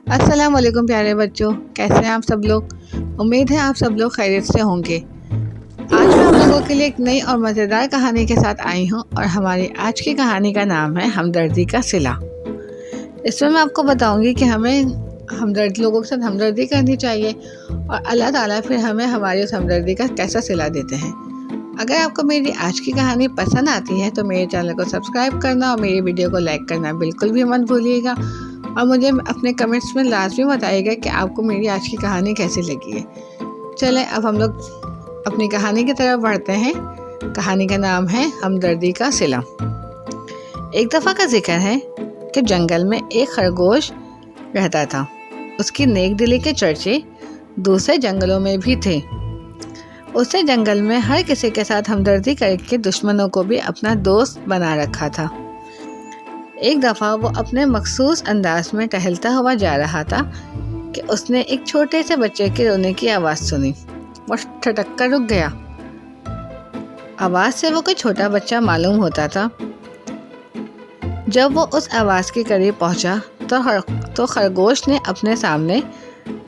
अस्सलाम वालेकुम प्यारे बच्चों, कैसे हैं आप सब लोग। उम्मीद है आप सब लोग खैरियत से होंगे। आज मैं आप लोगों के लिए एक नई और मज़ेदार कहानी के साथ आई हूँ और हमारी आज की कहानी का नाम है हमदर्दी का सिला। इसमें मैं आपको बताऊंगी कि हमें लोगों के साथ हमदर्दी करनी चाहिए और अल्लाह ताला फिर हमें हमारी उस हमदर्दी का कैसा सिला देते हैं। अगर आपको मेरी आज की कहानी पसंद आती है तो मेरे चैनल को सब्सक्राइब करना और मेरी वीडियो को लाइक करना बिल्कुल भी मत भूलिएगा और मुझे अपने कमेंट्स में लाजमी बताइएगा कि आपको मेरी आज की कहानी कैसी लगी है। चलें अब हम लोग अपनी कहानी की तरफ बढ़ते हैं। कहानी का नाम है हमदर्दी का सिला। एक दफ़ा का जिक्र है कि जंगल में एक खरगोश रहता था। उसकी नेक दिली के चर्चे दूसरे जंगलों में भी थे। उसने जंगल में हर किसी के साथ हमदर्दी करके दुश्मनों को भी अपना दोस्त बना रखा था। एक दफ़ा वो अपने मखसूस अंदाज में टहलता हुआ जा रहा था कि उसने एक छोटे से बच्चे के रोने की आवाज़ सुनी। वो ठटक कर रुक गया। आवाज़ से वो कोई छोटा बच्चा मालूम होता था। जब वो उस आवाज़ के करीब पहुंचा तो खरगोश ने अपने सामने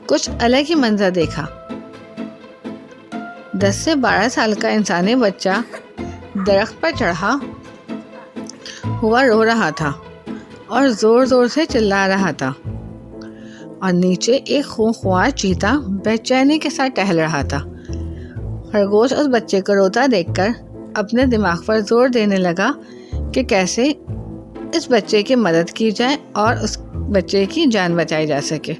कुछ अलग ही मंजर देखा। 10 से 12 साल का इंसानी बच्चा दरख्त पर चढ़ा हुआ रो रहा था और ज़ोर ज़ोर से चिल्ला रहा था और नीचे एक खूंखार चीता बेचैनी के साथ टहल रहा था। खरगोश उस बच्चे को रोता देखकर अपने दिमाग पर जोर देने लगा कि कैसे इस बच्चे की मदद की जाए और उस बच्चे की जान बचाई जा सके।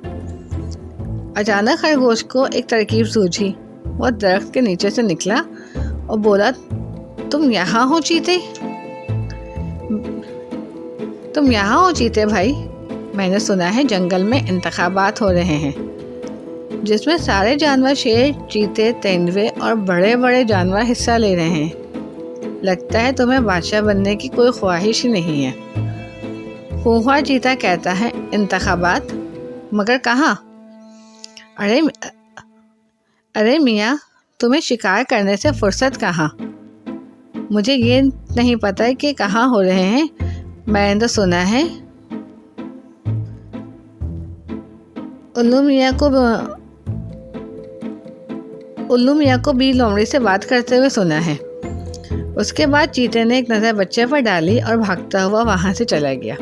अचानक खरगोश को एक तरकीब सूझी। वो दरख्त के नीचे से निकला और बोला, तुम यहाँ हो चीते? तुम यहाँ हो चीते भाई? मैंने सुना है जंगल में इंतखाबात हो रहे हैं जिसमें सारे जानवर, शेर, चीते, तेंदुए और बड़े बड़े जानवर हिस्सा ले रहे हैं। लगता है तुम्हें बादशाह बनने की कोई ख्वाहिश ही नहीं है। खूंखार चीता कहता है, इंतखाबात? मगर कहाँ? अरे मियाँ, तुम्हें शिकार करने से फुर्सत कहाँ? मुझे ये नहीं पता है कि कहाँ हो रहे हैं। मैंने तो सुना है उल्लू मियाँ को बी लोमड़ी से बात करते हुए सुना है। उसके बाद चीते ने एक नज़र बच्चे पर डाली और भागता हुआ वहाँ से चला गया।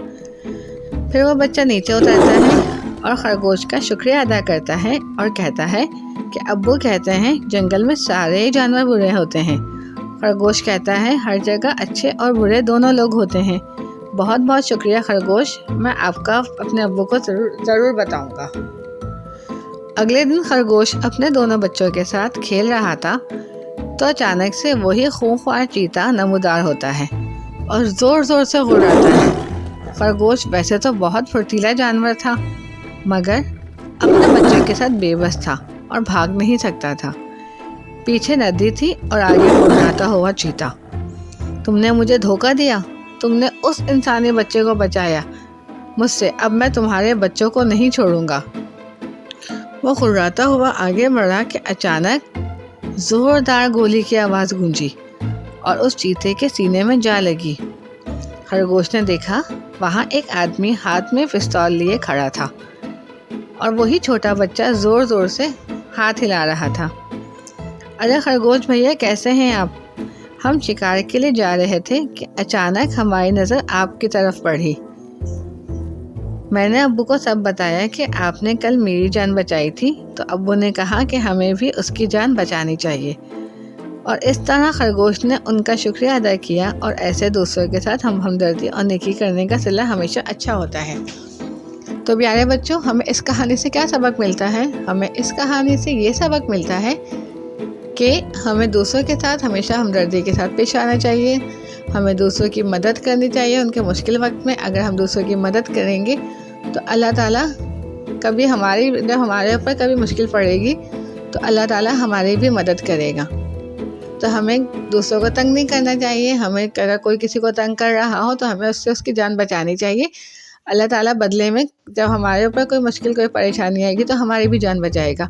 फिर वो बच्चा नीचे उतरता है और खरगोश का शुक्रिया अदा करता है और कहता है कि अब्बू कहते हैं जंगल में सारे जानवर बुरे होते हैं। खरगोश कहता है, हर जगह अच्छे और बुरे दोनों लोग होते हैं। बहुत बहुत शुक्रिया खरगोश, मैं आपका अपने अब्बू को ज़रूर बताऊंगा। अगले दिन खरगोश अपने दोनों बच्चों के साथ खेल रहा था तो अचानक से वही खूंखार चीता नमूदार होता है और ज़ोर ज़ोर से गुर्राता है। खरगोश वैसे तो बहुत फुर्तीला जानवर था मगर अपने बच्चे के साथ बेबस था और भाग नहीं सकता था। पीछे नदी थी और आगे गुर्राता हुआ चीता। तुमने मुझे धोखा दिया। तुमने उस इंसानी बच्चे को बचाया मुझसे। अब मैं तुम्हारे बच्चों को नहीं छोड़ूंगा। वो गुर्राता हुआ आगे बढ़ा कि अचानक जोरदार गोली की आवाज़ गूंजी और उस चीते के सीने में जा लगी। खरगोश ने देखा वहाँ एक आदमी हाथ में पिस्तौल लिए खड़ा था और वही छोटा बच्चा ज़ोर ज़ोर से हाथ हिला रहा था। अरे खरगोश भैया, कैसे हैं आप? हम शिकार के लिए जा रहे थे कि अचानक हमारी नज़र आपकी तरफ पड़ी। मैंने अब्बू को सब बताया कि आपने कल मेरी जान बचाई थी तो अब्बू ने कहा कि हमें भी उसकी जान बचानी चाहिए। और इस तरह खरगोश ने उनका शुक्रिया अदा किया और ऐसे दूसरों के साथ हमदर्दी और नेकी करने का सिला हमेशा अच्छा होता है। तो प्यारे बच्चों, हमें इस कहानी से क्या सबक मिलता है? हमें इस कहानी से ये सबक मिलता है कि हमें दूसरों के साथ हमेशा हमदर्दी के साथ पेश आना चाहिए। हमें दूसरों की मदद करनी चाहिए उनके मुश्किल वक्त में। अगर हम दूसरों की मदद करेंगे तो अल्लाह ताला जब हमारे ऊपर कभी मुश्किल पड़ेगी तो अल्लाह ताला हमारी भी मदद करेगा। तो हमें दूसरों को तंग नहीं करना चाहिए। हमें अगर कोई किसी को तंग कर रहा हो तो हमें उससे उसकी जान बचानी चाहिए। अल्लाह ताला बदले में जब हमारे ऊपर कोई मुश्किल, कोई परेशानी आएगी तो हमारी भी जान बचाएगा।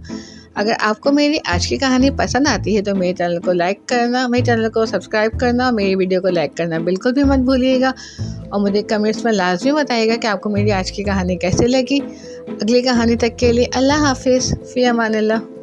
अगर आपको मेरी आज की कहानी पसंद आती है तो मेरे चैनल को लाइक करना, मेरे चैनल को सब्सक्राइब करना और मेरी वीडियो को लाइक करना बिल्कुल भी मत भूलिएगा। और मुझे कमेंट्स में लाजमी बताइएगा कि आपको मेरी आज की कहानी कैसे लगी। اگلی کہانی تک کے لیے اللہ حافظ، فی امان اللہ۔